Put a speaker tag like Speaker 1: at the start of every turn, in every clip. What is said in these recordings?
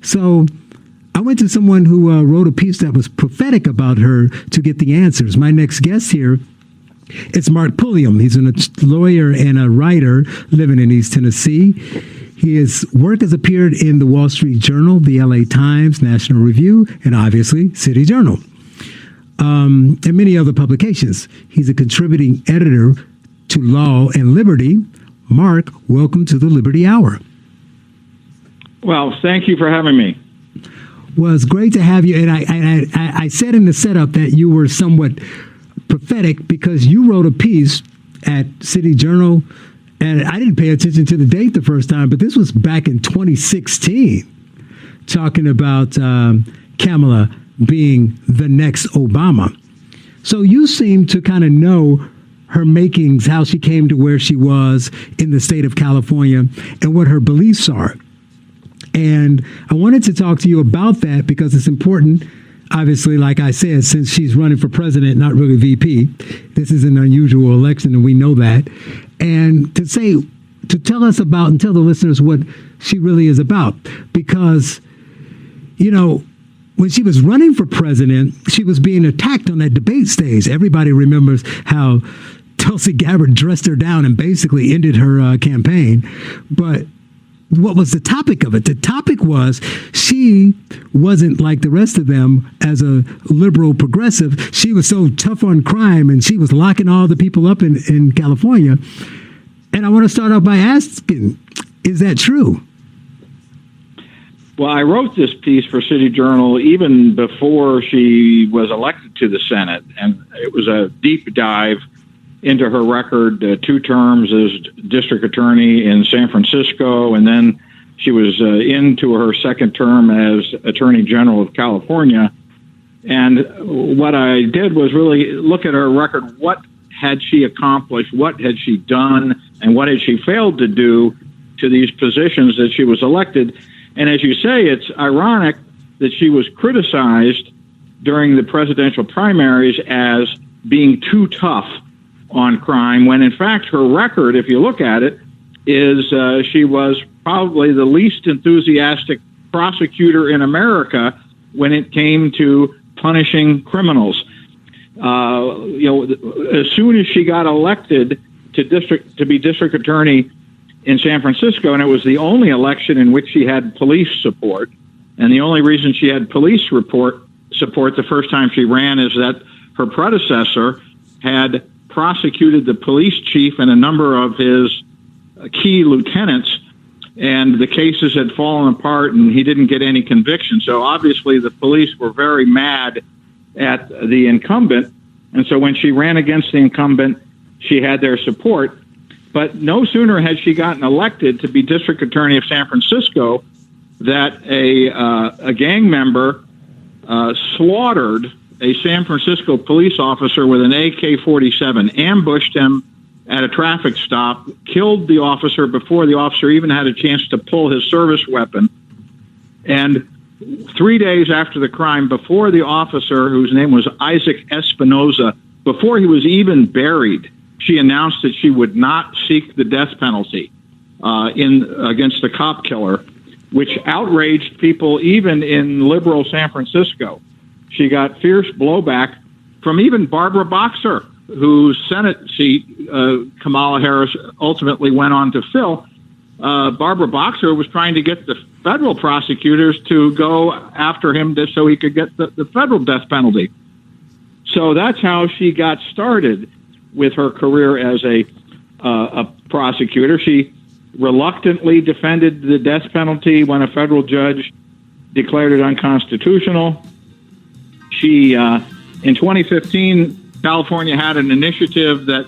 Speaker 1: So I went to someone who wrote a piece that was prophetic about her to get the answers. My next guest here is Mark Pulliam. He's a lawyer and a writer living in East Tennessee. His work has appeared in the Wall Street Journal, the LA Times, National Review, and obviously City Journal, and many other publications. He's a contributing editor to Law and Liberty. Mark, welcome to the Liberty Hour.
Speaker 2: Well, thank you for having me.
Speaker 1: Well, it's great to have you. And I said in the setup that you were somewhat prophetic because you wrote a piece at City Journal, and I didn't pay attention to the date the first time, but this was back in 2016, talking about Kamala being the next Obama. So you seem to kind of know her makings, how she came to where she was in the state of California, and what her beliefs are. And I wanted to talk to you about that because it's important. Obviously, like I said, since she's running for president, not really VP, this is an unusual election, and we know that. And to tell us about and tell the listeners what she really is about. Because, you know, when she was running for president, she was being attacked on that debate stage. Everybody remembers how Tulsi Gabbard dressed her down and basically ended her campaign. But what was the topic of it? The topic was she wasn't like the rest of them as a liberal progressive. She was so tough on crime, and she was locking all the people up in California. And I want to start off by asking, is that true?
Speaker 2: Well, I wrote this piece for City Journal even before she was elected to the Senate, and it was a deep dive into her record, 2 terms as district attorney in San Francisco, and then she was into her second term as Attorney General of California. And what I did was really look at her record. What had she accomplished? What had she done? And what had she failed to do to these positions that she was elected? And as you say, it's ironic that she was criticized during the presidential primaries as being too tough on crime, when in fact her record, if you look at it, is she was probably the least enthusiastic prosecutor in America when it came to punishing criminals. As soon as she got elected to be district attorney in San Francisco, and it was the only election in which she had police support, and the only reason she had police support the first time she ran is that her predecessor had prosecuted the police chief and a number of his key lieutenants, and the cases had fallen apart and he didn't get any conviction. So obviously the police were very mad at the incumbent, and so when she ran against the incumbent, she had their support. But no sooner had she gotten elected to be district attorney of San Francisco that a gang member slaughtered a San Francisco police officer with an AK-47, ambushed him at a traffic stop, killed the officer before the officer even had a chance to pull his service weapon. And 3 days after the crime, before the officer, whose name was Isaac Espinoza, before he was even buried, she announced that she would not seek the death penalty against the cop killer, which outraged people even in liberal San Francisco. She got fierce blowback from even Barbara Boxer, whose Senate seat Kamala Harris ultimately went on to fill. Barbara Boxer was trying to get the federal prosecutors to go after him so he could get the federal death penalty. So that's how she got started with her career as a prosecutor. She reluctantly defended the death penalty when a federal judge declared it unconstitutional. She, in 2015, California had an initiative that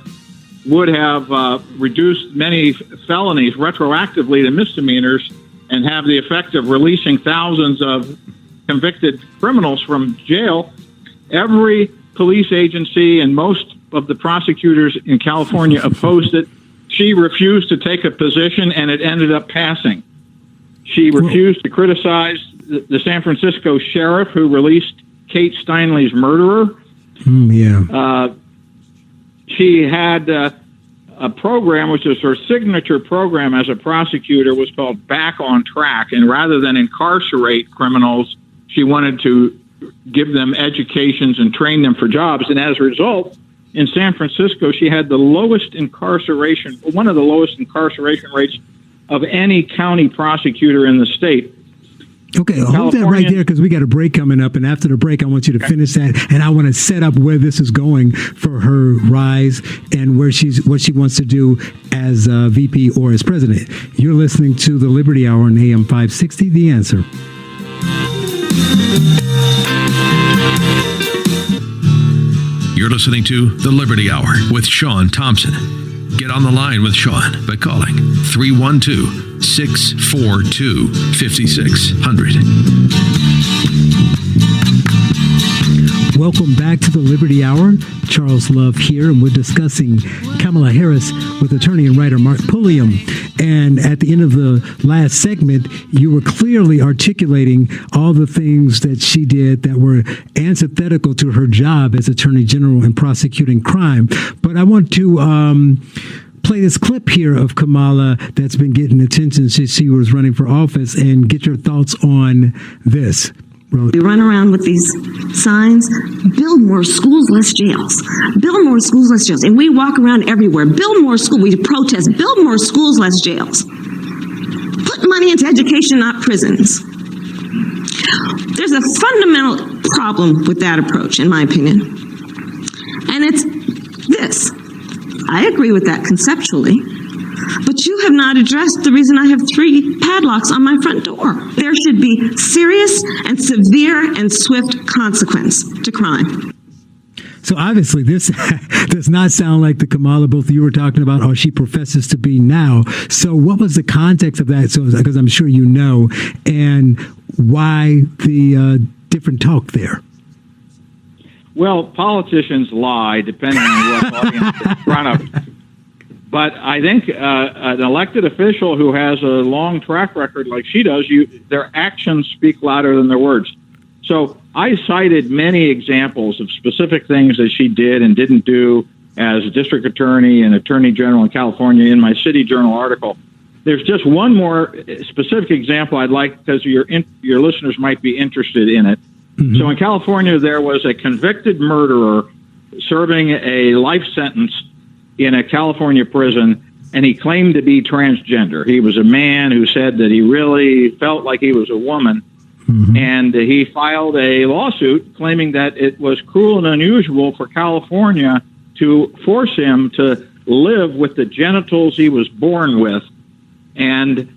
Speaker 2: would have reduced many felonies retroactively to misdemeanors and have the effect of releasing thousands of convicted criminals from jail. Every police agency and most of the prosecutors in California opposed it. She refused to take a position, and it ended up passing. She refused to criticize the San Francisco sheriff who released Kate Steinle's murderer.
Speaker 1: Yeah.
Speaker 2: She had a program, which is her signature program as a prosecutor, was called Back on Track. And rather than incarcerate criminals, she wanted to give them educations and train them for jobs. And as a result, in San Francisco, she had one of the lowest incarceration rates of any county prosecutor in the state.
Speaker 1: Okay, hold that right there because we got a break coming up, and after the break, I want you to finish that, and I want to set up where this is going for her rise and what she wants to do as VP or as president. You're listening to the Liberty Hour on AM 560, The Answer.
Speaker 3: You're listening to the Liberty Hour with Sean Thompson. Get on the line with Sean by calling 312-642-5600.
Speaker 1: Welcome back to the Liberty Hour. Charles Love here, and we're discussing Kamala Harris with attorney and writer Mark Pulliam. And at the end of the last segment, you were clearly articulating all the things that she did that were antithetical to her job as Attorney General in prosecuting crime. But I want to play this clip here of Kamala that's been getting attention since she was running for office and get your thoughts on this.
Speaker 4: We run around with these signs, build more schools, less jails. Build more schools, less jails. And we walk around everywhere. Build more schools. We protest. Build more schools, less jails. Put money into education, not prisons. There's a fundamental problem with that approach, in my opinion. And it's this. I agree with that conceptually. But you have not addressed the reason I have 3 padlocks on my front door. There should be serious and severe and swift consequence to crime.
Speaker 1: So obviously this does not sound like the Kamala both of you were talking about or she professes to be now. So what was the context of that? So because I'm sure you know, and why the different talk there?
Speaker 2: Well, politicians lie depending on what audience they're in front of. But I think an elected official who has a long track record like she does, their actions speak louder than their words. So I cited many examples of specific things that she did and didn't do as district attorney and attorney general in California in my City Journal article. There's just one more specific example I'd like because your listeners might be interested in it. Mm-hmm. So in California, there was a convicted murderer serving a life sentence in a California prison, and he claimed to be transgender. He was a man who said that he really felt like he was a woman, mm-hmm. and he filed a lawsuit claiming that it was cruel and unusual for California to force him to live with the genitals he was born with. And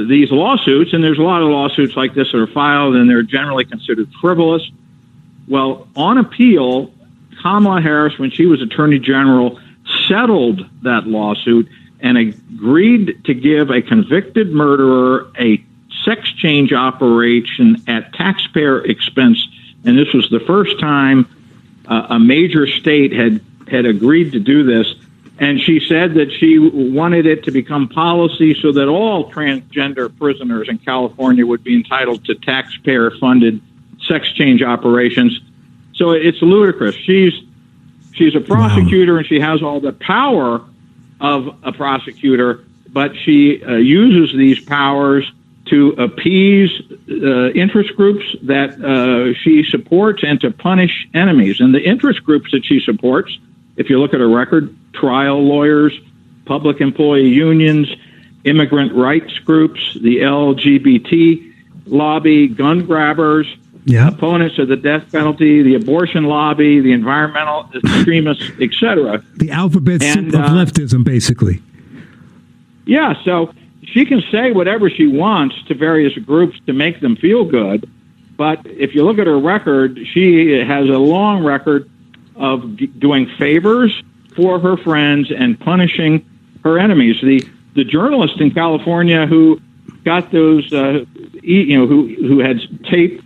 Speaker 2: these lawsuits, and there's a lot of lawsuits like this that are filed, and they're generally considered frivolous. Well, on appeal, Kamala Harris, when she was Attorney General, settled that lawsuit and agreed to give a convicted murderer a sex change operation at taxpayer expense. And this was the first time a major state had agreed to do this. And she said that she wanted it to become policy so that all transgender prisoners in California would be entitled to taxpayer-funded sex change operations. So it's ludicrous. She's a prosecutor, wow. And she has all the power of a prosecutor, but she uses these powers to appease interest groups that she supports and to punish enemies. And the interest groups that she supports, if you look at her record, trial lawyers, public employee unions, immigrant rights groups, the LGBT lobby, gun grabbers, opponents of the death penalty, the abortion lobby, the environmental extremists, etc.
Speaker 1: The alphabet soup of leftism, basically.
Speaker 2: Yeah, so she can say whatever she wants to various groups to make them feel good, but if you look at her record, she has a long record of doing favors for her friends and punishing her enemies. The journalist in California who got those, who had taped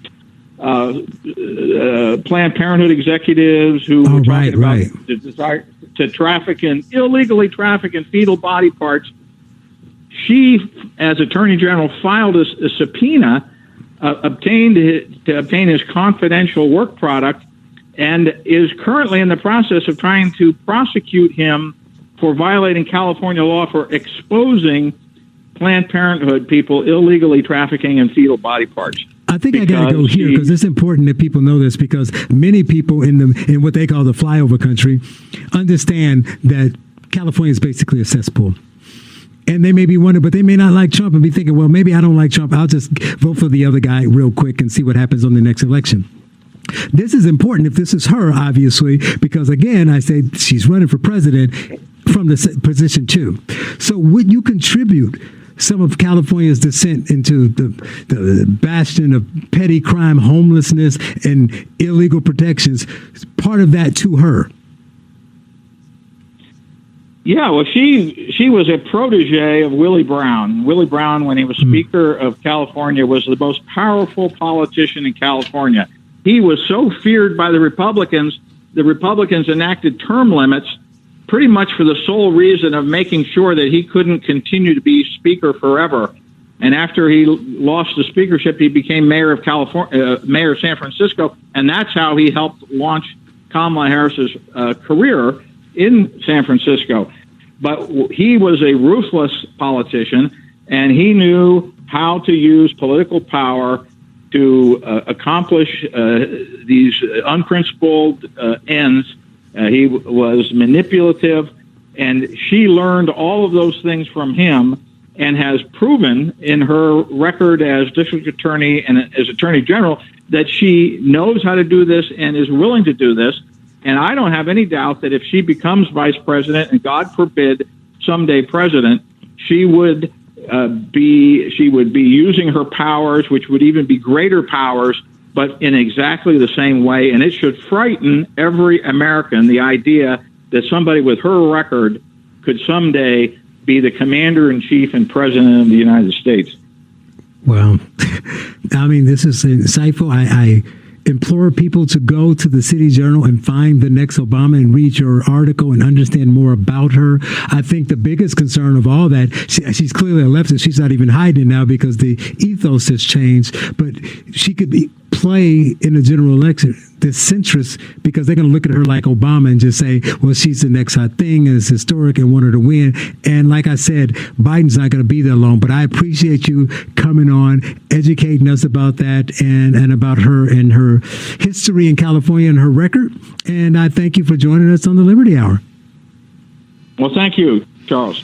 Speaker 2: Planned Parenthood executives who were talking about the desire to illegally traffic in fetal body parts. She, as Attorney General, filed a subpoena to obtain his confidential work product, and is currently in the process of trying to prosecute him for violating California law for exposing Planned Parenthood people illegally trafficking in fetal body parts.
Speaker 1: I think I got to go here because it's important that people know this, because many people in what they call the flyover country understand that California is basically a cesspool. And they may be wondering, but they may not like Trump and be thinking, well, maybe I don't like Trump. I'll just vote for the other guy real quick and see what happens on the next election. This is important if this is her, obviously, because, again, I say she's running for president from the position too. So would you contribute some of California's descent into the bastion of petty crime, homelessness, and illegal protections, part of that to her?
Speaker 2: Yeah, well, she was a protege of Willie Brown. Willie Brown, when he was Speaker of California, was the most powerful politician in California. He was so feared by the Republicans enacted term limits pretty much for the sole reason of making sure that he couldn't continue to be Speaker forever. And after he lost the speakership, he became mayor of mayor of San Francisco, and that's how he helped launch Kamala Harris's career in San Francisco. But he was a ruthless politician, and he knew how to use political power to accomplish these unprincipled ends. He was manipulative, and she learned all of those things from him and has proven in her record as district attorney and as attorney general that she knows how to do this and is willing to do this. And I don't have any doubt that if she becomes vice president and, God forbid, someday president, she would be using her powers, which would even be greater powers, but in exactly the same way. And it should frighten every American, the idea that somebody with her record could someday be the commander-in-chief and president of the United States.
Speaker 1: Well, I mean, this is insightful. I implore people to go to the City Journal and find the next Obama and read your article and understand more about her. I think the biggest concern of all that, she's clearly a leftist. She's not even hiding it now because the ethos has changed, but she could play in a general election the centrist, because they're going to look at her like Obama and just say, well, she's the next hot thing and it's historic and want her to win. And like I said, Biden's not going to be there long, but I appreciate you coming on, educating us about that and about her and her history in California and her record. And I thank you for joining us on the Liberty Hour.
Speaker 2: Well, thank you, Charles.